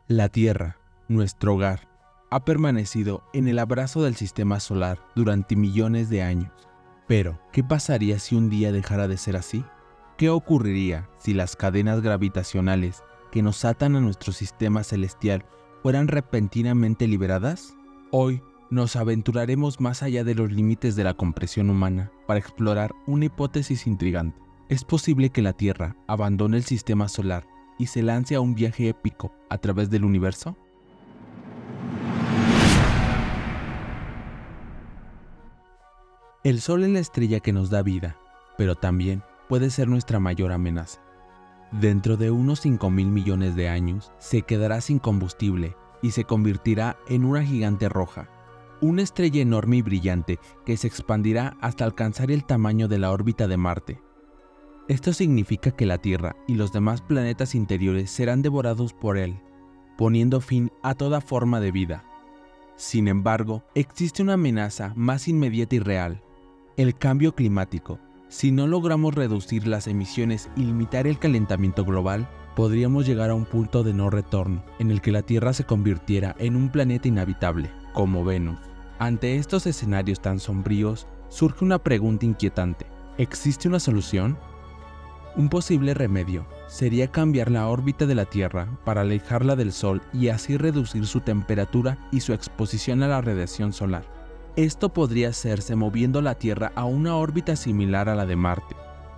La Tierra, nuestro hogar, ha permanecido en el abrazo del sistema solar durante millones de años. Pero, ¿qué pasaría si un día dejara de ser así? ¿Qué ocurriría si las cadenas gravitacionales que nos atan a nuestro sistema celestial fueran repentinamente liberadas? Hoy nos aventuraremos más allá de los límites de la comprensión humana para explorar una hipótesis intrigante. ¿Es posible que la Tierra abandone el sistema solar y se lance a un viaje épico a través del universo? El Sol es la estrella que nos da vida, pero también puede ser nuestra mayor amenaza. Dentro de unos 5.000 millones de años, se quedará sin combustible y se convertirá en una gigante roja, una estrella enorme y brillante que se expandirá hasta alcanzar el tamaño de la órbita de Marte. Esto significa que la Tierra y los demás planetas interiores serán devorados por él, poniendo fin a toda forma de vida. Sin embargo, existe una amenaza más inmediata y real: el cambio climático. Si no logramos reducir las emisiones y limitar el calentamiento global, podríamos llegar a un punto de no retorno, en el que la Tierra se convirtiera en un planeta inhabitable, como Venus. Ante estos escenarios tan sombríos, surge una pregunta inquietante: ¿existe una solución? Un posible remedio sería cambiar la órbita de la Tierra para alejarla del Sol y así reducir su temperatura y su exposición a la radiación solar. Esto podría hacerse moviendo la Tierra a una órbita similar a la de Marte,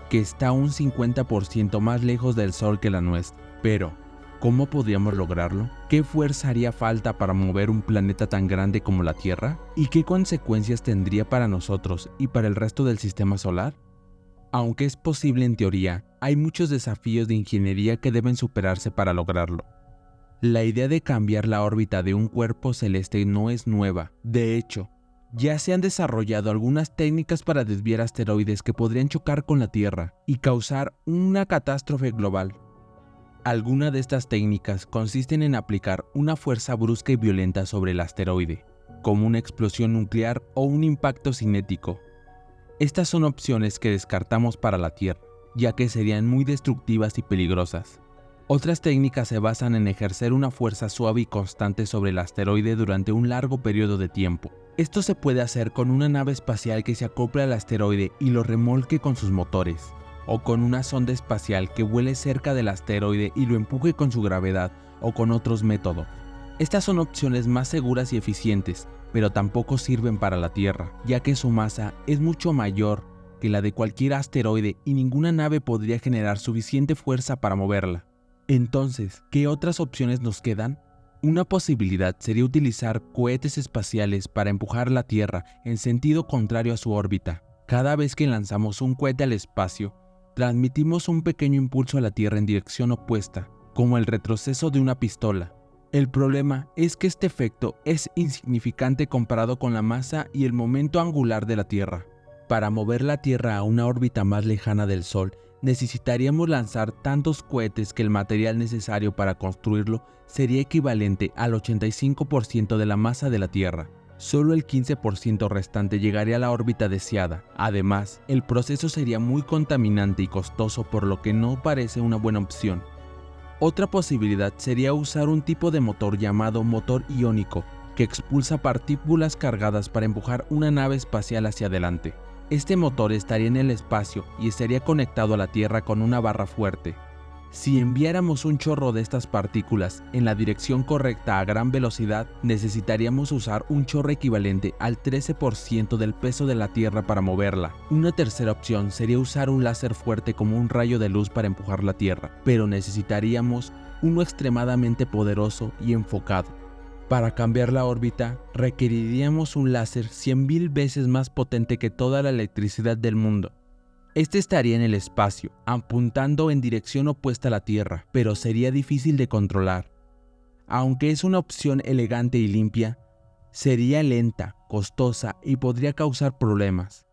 que está un 50% más lejos del Sol que la nuestra. Pero, ¿cómo podríamos lograrlo? ¿Qué fuerza haría falta para mover un planeta tan grande como la Tierra? ¿Y qué consecuencias tendría para nosotros y para el resto del sistema solar? Aunque es posible en teoría, hay muchos desafíos de ingeniería que deben superarse para lograrlo. La idea de cambiar la órbita de un cuerpo celeste no es nueva. De hecho, ya se han desarrollado algunas técnicas para desviar asteroides que podrían chocar con la Tierra y causar una catástrofe global. Algunas de estas técnicas consisten en aplicar una fuerza brusca y violenta sobre el asteroide, como una explosión nuclear o un impacto cinético. Estas son opciones que descartamos para la Tierra, ya que serían muy destructivas y peligrosas. Otras técnicas se basan en ejercer una fuerza suave y constante sobre el asteroide durante un largo periodo de tiempo. Esto se puede hacer con una nave espacial que se acople al asteroide y lo remolque con sus motores, o con una sonda espacial que vuele cerca del asteroide y lo empuje con su gravedad, o con otros métodos. Estas son opciones más seguras y eficientes, pero tampoco sirven para la Tierra, ya que su masa es mucho mayor que la de cualquier asteroide y ninguna nave podría generar suficiente fuerza para moverla. Entonces, ¿qué otras opciones nos quedan? Una posibilidad sería utilizar cohetes espaciales para empujar la Tierra en sentido contrario a su órbita. Cada vez que lanzamos un cohete al espacio, transmitimos un pequeño impulso a la Tierra en dirección opuesta, como el retroceso de una pistola. El problema es que este efecto es insignificante comparado con la masa y el momento angular de la Tierra. Para mover la Tierra a una órbita más lejana del Sol, necesitaríamos lanzar tantos cohetes que el material necesario para construirlo sería equivalente al 85% de la masa de la Tierra. Solo el 15% restante llegaría a la órbita deseada. Además, el proceso sería muy contaminante y costoso, por lo que no parece una buena opción. Otra posibilidad sería usar un tipo de motor llamado motor iónico, que expulsa partículas cargadas para empujar una nave espacial hacia adelante. Este motor estaría en el espacio y estaría conectado a la Tierra con una barra fuerte. Si enviáramos un chorro de estas partículas en la dirección correcta a gran velocidad, necesitaríamos usar un chorro equivalente al 13% del peso de la Tierra para moverla. Una tercera opción sería usar un láser fuerte como un rayo de luz para empujar la Tierra, pero necesitaríamos uno extremadamente poderoso y enfocado. Para cambiar la órbita, requeriríamos un láser 100.000 veces más potente que toda la electricidad del mundo. Este estaría en el espacio, apuntando en dirección opuesta a la Tierra, pero sería difícil de controlar. Aunque es una opción elegante y limpia, sería lenta, costosa y podría causar problemas.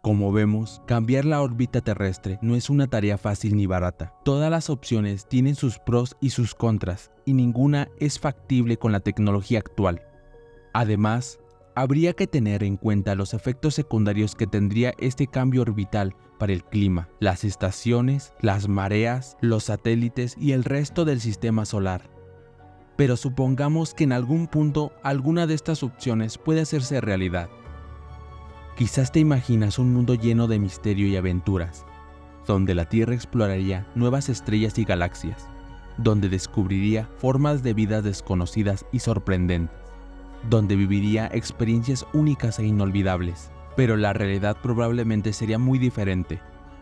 Como vemos, cambiar la órbita terrestre no es una tarea fácil ni barata. Todas las opciones tienen sus pros y sus contras, y ninguna es factible con la tecnología actual. Además, habría que tener en cuenta los efectos secundarios que tendría este cambio orbital para el clima, las estaciones, las mareas, los satélites y el resto del sistema solar. Pero supongamos que en algún punto alguna de estas opciones puede hacerse realidad. Quizás te imaginas un mundo lleno de misterio y aventuras, donde la Tierra exploraría nuevas estrellas y galaxias, donde descubriría formas de vida desconocidas y sorprendentes, donde viviría experiencias únicas e inolvidables. Pero la realidad probablemente sería muy diferente.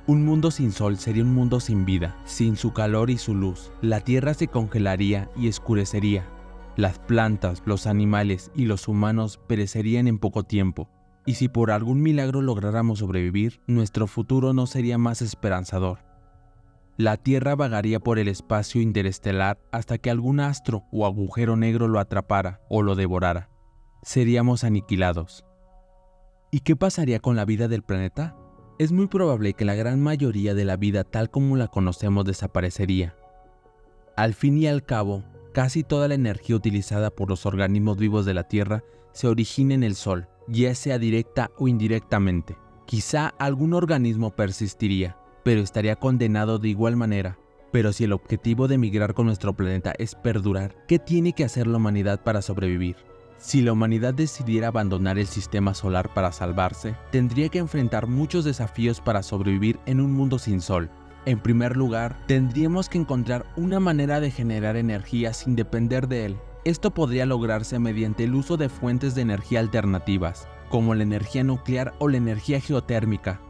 Un mundo sin sol sería un mundo sin vida, sin su calor y su luz. La tierra se congelaría y escurecería. Las plantas, los animales y los humanos perecerían en poco tiempo. Y si por algún milagro lográramos sobrevivir, nuestro futuro no sería más esperanzador. La Tierra vagaría por el espacio interestelar hasta que algún astro o agujero negro lo atrapara o lo devorara. Seríamos aniquilados. ¿Y qué pasaría con la vida del planeta? Es muy probable que la gran mayoría de la vida tal como la conocemos desaparecería. Al fin y al cabo, casi toda la energía utilizada por los organismos vivos de la Tierra se origina en el Sol, ya sea directa o indirectamente. Quizá algún organismo persistiría, pero estaría condenado de igual manera. Pero si el objetivo de emigrar con nuestro planeta es perdurar, ¿qué tiene que hacer la humanidad para sobrevivir? Si la humanidad decidiera abandonar el sistema solar para salvarse, tendría que enfrentar muchos desafíos para sobrevivir en un mundo sin sol. En primer lugar, tendríamos que encontrar una manera de generar energía sin depender de él. Esto podría lograrse mediante el uso de fuentes de energía alternativas, como la energía nuclear o la energía geotérmica.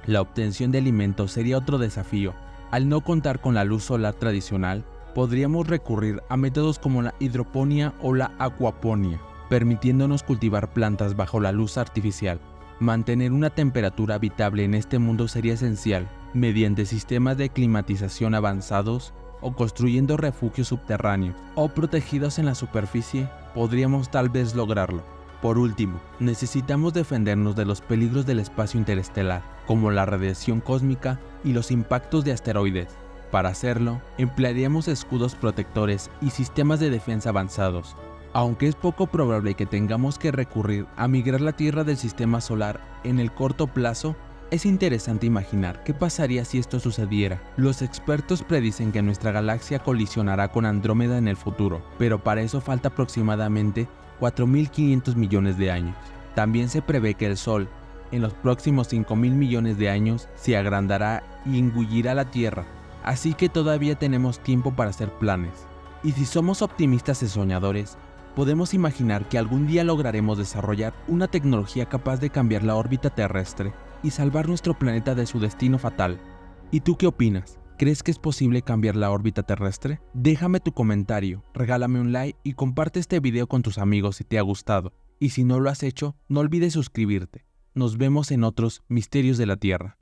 La obtención de alimentos sería otro desafío. Al no contar con la luz solar tradicional, podríamos recurrir a métodos como la hidroponía o la acuaponía, permitiéndonos cultivar plantas bajo la luz artificial. Mantener una temperatura habitable en este mundo sería esencial, mediante sistemas de climatización avanzados o construyendo refugios subterráneos o protegidos en la superficie, podríamos tal vez lograrlo. Por último, necesitamos defendernos de los peligros del espacio interestelar, como la radiación cósmica y los impactos de asteroides. Para hacerlo, emplearíamos escudos protectores y sistemas de defensa avanzados. Aunque es poco probable que tengamos que recurrir a migrar la Tierra del sistema solar en el corto plazo, es interesante imaginar qué pasaría si esto sucediera. Los expertos predicen que nuestra galaxia colisionará con Andrómeda en el futuro, pero para eso falta aproximadamente 4.500 millones de años. También se prevé que el Sol, en los próximos 5.000 millones de años, se agrandará y engullirá la Tierra, así que todavía tenemos tiempo para hacer planes. Y si somos optimistas y soñadores, podemos imaginar que algún día lograremos desarrollar una tecnología capaz de cambiar la órbita terrestre y salvar nuestro planeta de su destino fatal. ¿Y tú qué opinas? ¿Crees que es posible cambiar la órbita terrestre? Déjame tu comentario, regálame un like y comparte este video con tus amigos si te ha gustado. Y si no lo has hecho, no olvides suscribirte. Nos vemos en otros Misterios de la Tierra.